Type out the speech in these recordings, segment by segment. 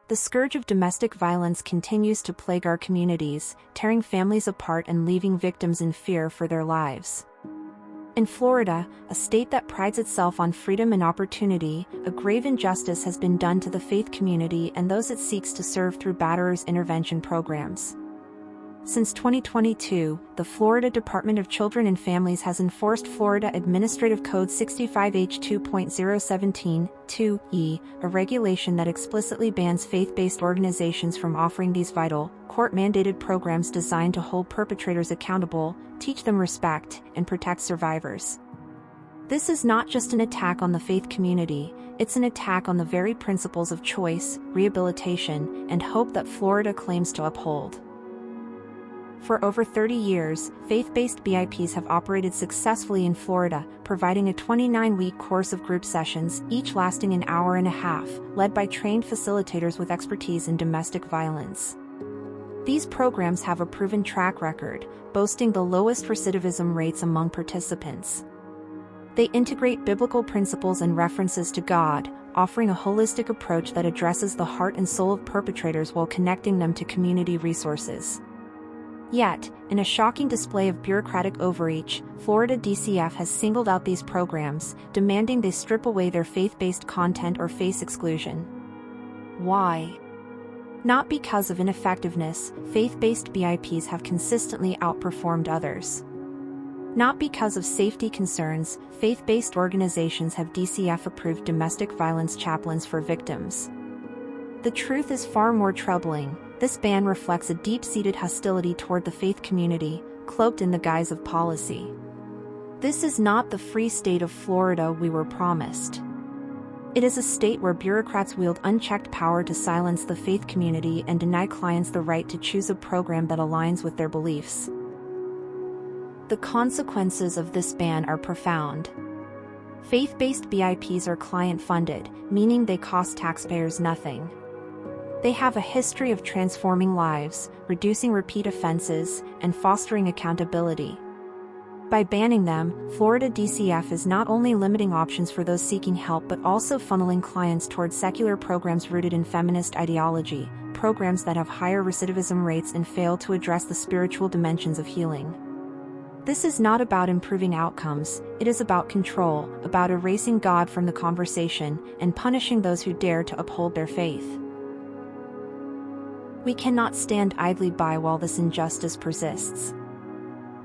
The scourge of domestic violence continues to plague our communities, tearing families apart and leaving victims in fear for their lives. In Florida, a state that prides itself on freedom and opportunity, a grave injustice has been done to the faith community and those it seeks to serve through batterers intervention programs. Since 2022, the Florida Department of Children and Families has enforced Florida Administrative Code 65H2.017(2)(e), a regulation that explicitly bans faith-based organizations from offering these vital, court-mandated programs designed to hold perpetrators accountable, teach them respect, and protect survivors. This is not just an attack on the faith community, it's an attack on the very principles of choice, rehabilitation, and hope that Florida claims to uphold. For over 30 years, faith-based BIPs have operated successfully in Florida, providing a 29-week course of group sessions, each lasting an hour and a half, led by trained facilitators with expertise in domestic violence. These programs have a proven track record, boasting the lowest recidivism rates among participants. They integrate biblical principles and references to God, offering a holistic approach that addresses the heart and soul of perpetrators while connecting them to community resources. Yet, in a shocking display of bureaucratic overreach, Florida DCF has singled out these programs, demanding they strip away their faith-based content or face exclusion. Why? Not because of ineffectiveness, faith-based BIPs have consistently outperformed others. Not because of safety concerns, faith-based organizations have DCF-approved domestic violence chaplains for victims. The truth is far more troubling. This ban reflects a deep-seated hostility toward the faith community, cloaked in the guise of policy. This is not the free state of Florida we were promised. It is a state where bureaucrats wield unchecked power to silence the faith community and deny clients the right to choose a program that aligns with their beliefs. The consequences of this ban are profound. Faith-based BIPs are client-funded, meaning they cost taxpayers nothing. They have a history of transforming lives, reducing repeat offenses, and fostering accountability. By banning them, Florida DCF is not only limiting options for those seeking help but also funneling clients toward secular programs rooted in feminist ideology, programs that have higher recidivism rates and fail to address the spiritual dimensions of healing. This is not about improving outcomes, it is about control, about erasing God from the conversation, and punishing those who dare to uphold their faith. We cannot stand idly by while this injustice persists.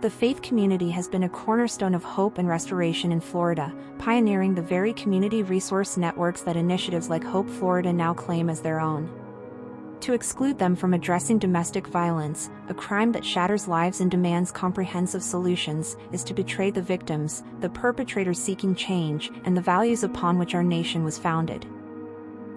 The faith community has been a cornerstone of hope and restoration in Florida, pioneering the very community resource networks that initiatives like Hope Florida now claim as their own. To exclude them from addressing domestic violence, a crime that shatters lives and demands comprehensive solutions, is to betray the victims, the perpetrators seeking change, and the values upon which our nation was founded.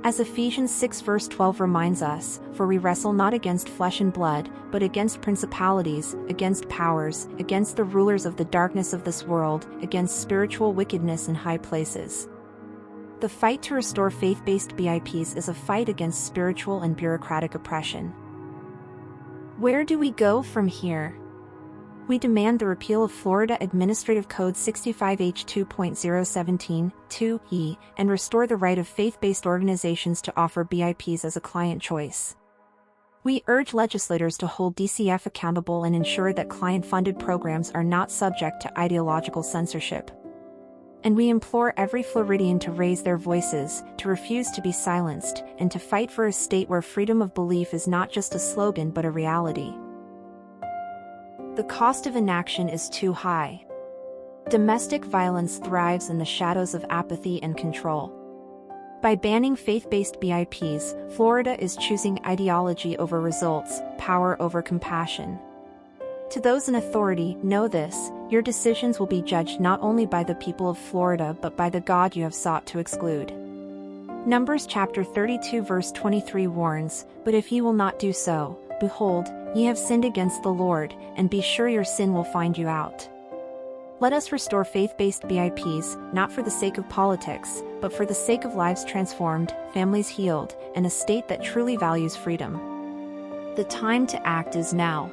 As Ephesians 6 verse 12 reminds us, for we wrestle not against flesh and blood, but against principalities, against powers, against the rulers of the darkness of this world, against spiritual wickedness in high places. The fight to restore faith-based BIPs is a fight against spiritual and bureaucratic oppression. Where do we go from here? We demand the repeal of Florida Administrative Code 65H2.017(2)(e) and restore the right of faith-based organizations to offer BIPs as a client choice. We urge legislators to hold DCF accountable and ensure that client-funded programs are not subject to ideological censorship. And we implore every Floridian to raise their voices, to refuse to be silenced, and to fight for a state where freedom of belief is not just a slogan but a reality. The cost of inaction is too high. Domestic violence thrives in the shadows of apathy and control. By banning faith-based BIPs, Florida is choosing ideology over results, power over compassion. To those in authority, know this: your decisions will be judged not only by the people of Florida but by the God you have sought to exclude. Numbers chapter 32 verse 23 warns, "But if ye will not do so, behold, ye have sinned against the Lord, and be sure your sin will find you out." Let us restore faith-based BIPs, not for the sake of politics, but for the sake of lives transformed, families healed, and a state that truly values freedom. The time to act is now.